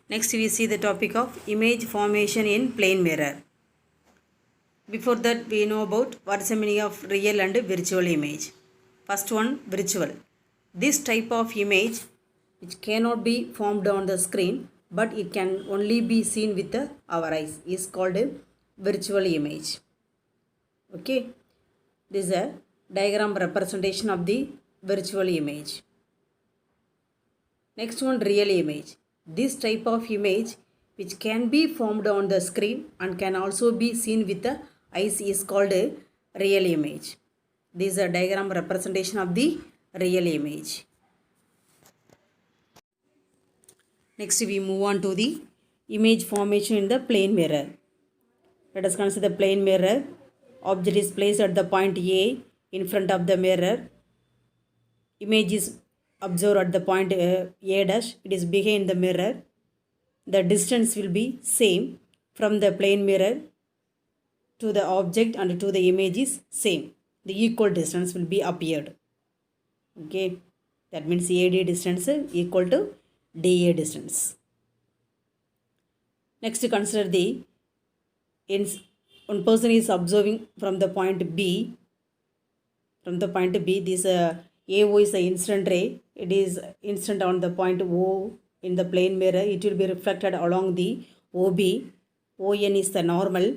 Next we see the topic of image formation in plane mirror. Before that we know about what is the meaning of real and virtual image. First one, virtual. This type of image which cannot be formed on the screen but it can only be seen with our eyes is called a virtual image. Okay, this is a diagram representation of the virtual image. Next one, real image. This type of image which can be formed on the screen and can also be seen with the eyes is called a real image. This is a diagram representation of the real image. Next we move on to the image formation in the plane mirror. Let us consider the plane mirror. Object is placed at the point A in front of the mirror. Image is observed at the point A dash. It is behind the mirror. The distance will be same from the plane mirror to the object and to the image is same. The equal distance will be appeared. Okay, that means AD distance equal to DA distance. Next, consider the one person is observing from the point B. From the point B, this AO is the incident ray. It is incident on the point O in the plane mirror. It will be reflected along the OB. ON is the normal.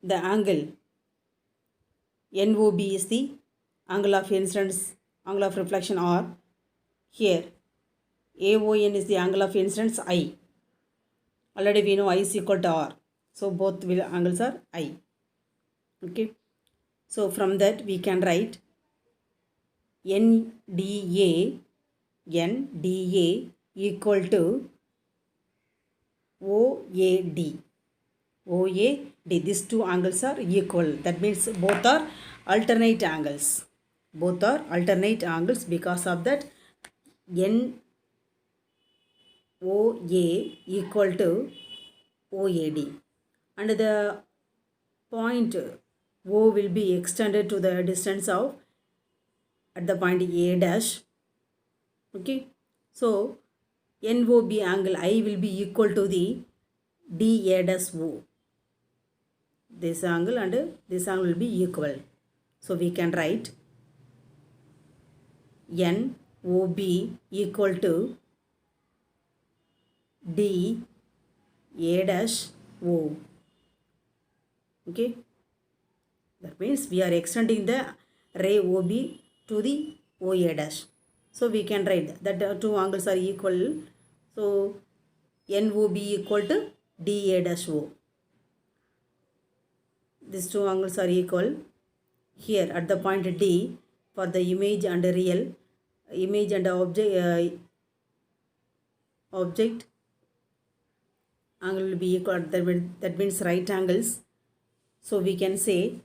The angle NOB is the angle of incidence, angle of reflection R. Here AON is the angle of incidence I. Already we know I is equal to R. So both angles are I. Okay. So from that we can write NDA equal to OAD. OAD. These two angles are equal. That means both are alternate angles. Both are alternate angles. Because of that, NOA equal to OAD. And the point O will be extended to the distance of at the point A dash. Okay. So NOB angle I will be equal to the DA dash O. This angle and this angle will be equal. So we can write NOB equal to DA dash O. Okay. That means we are extending the ray OB to the OA dash. So we can write that two angles are equal. So NOB equal to DA dash O. These two angles are equal. Here at the point D for the image and real, image and object angle will be equal. That means right angles. So we can say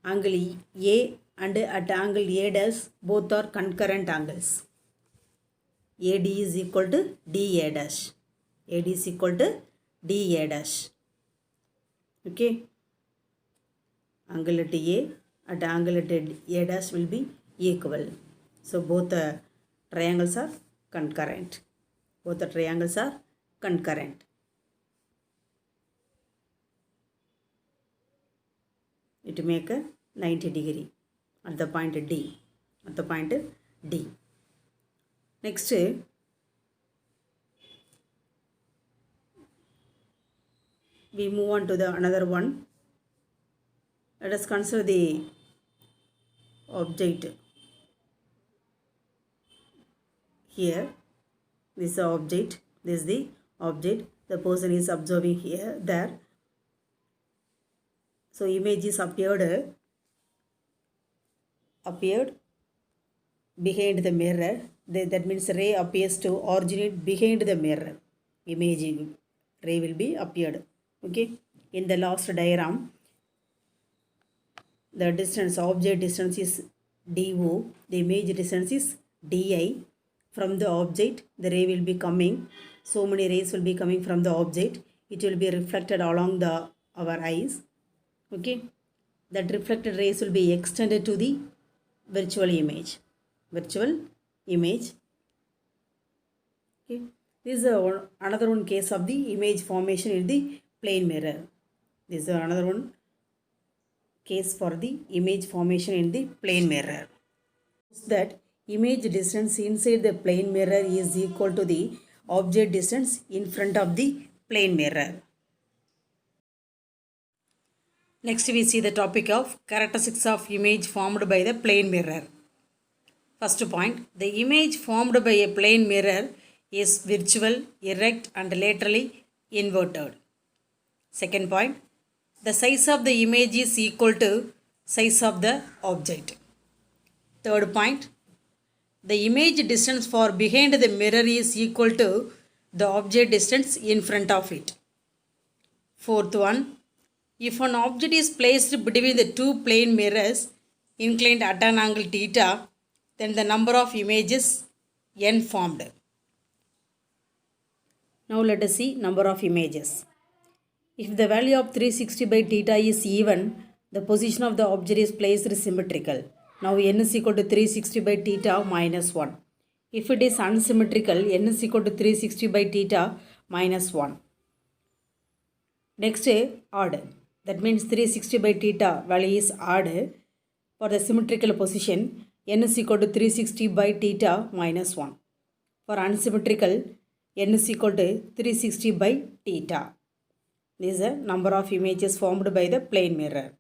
angle A and at angle A dash both are concurrent angles. AD is equal to DA dash. AD is equal to DA dash. Okay. Angle at A at angle at A dash will be equal. So both the triangles are concurrent. Both the triangles are concurrent. It will make a 90 degree at the point D. At the point D. Next, we move on to the another one. Let us consider the object. Here, this is the object. This is the object. The person is observing here, there. So image is appeared behind the mirror. That means ray appears to originate behind the mirror. Image ray will be appeared. Okay. In the last diagram, the distance, object distance is DO. The image distance is DI. From the object, the ray will be coming. So many rays will be coming from the object. It will be reflected along our eyes. Okay. That reflected rays will be extended to the virtual image. Virtual image. Okay. This is another one case of the image formation in the plane mirror. This is another one case for the image formation in the plane mirror. That image distance inside the plane mirror is equal to the object distance in front of the plane mirror. Next we see the topic of characteristics of image formed by the plane mirror. First point, the image formed by a plane mirror is virtual, erect and laterally inverted. Second point, the size of the image is equal to size of the object. Third point, the image distance for behind the mirror is equal to the object distance in front of it. Fourth one, if an object is placed between the two plane mirrors inclined at an angle theta, then the number of images n formed. Now let us see number of images. If the value of 360 by theta is even, the position of the object is placed symmetrical. Now n is equal to 360 by theta minus 1. If it is unsymmetrical, n is equal to 360 by theta minus 1. Next, odd. That means 360 by theta value is odd. For the symmetrical position, n is equal to 360 by theta minus 1. For unsymmetrical, n is equal to 360 by theta. This is the number of images formed by the plane mirror.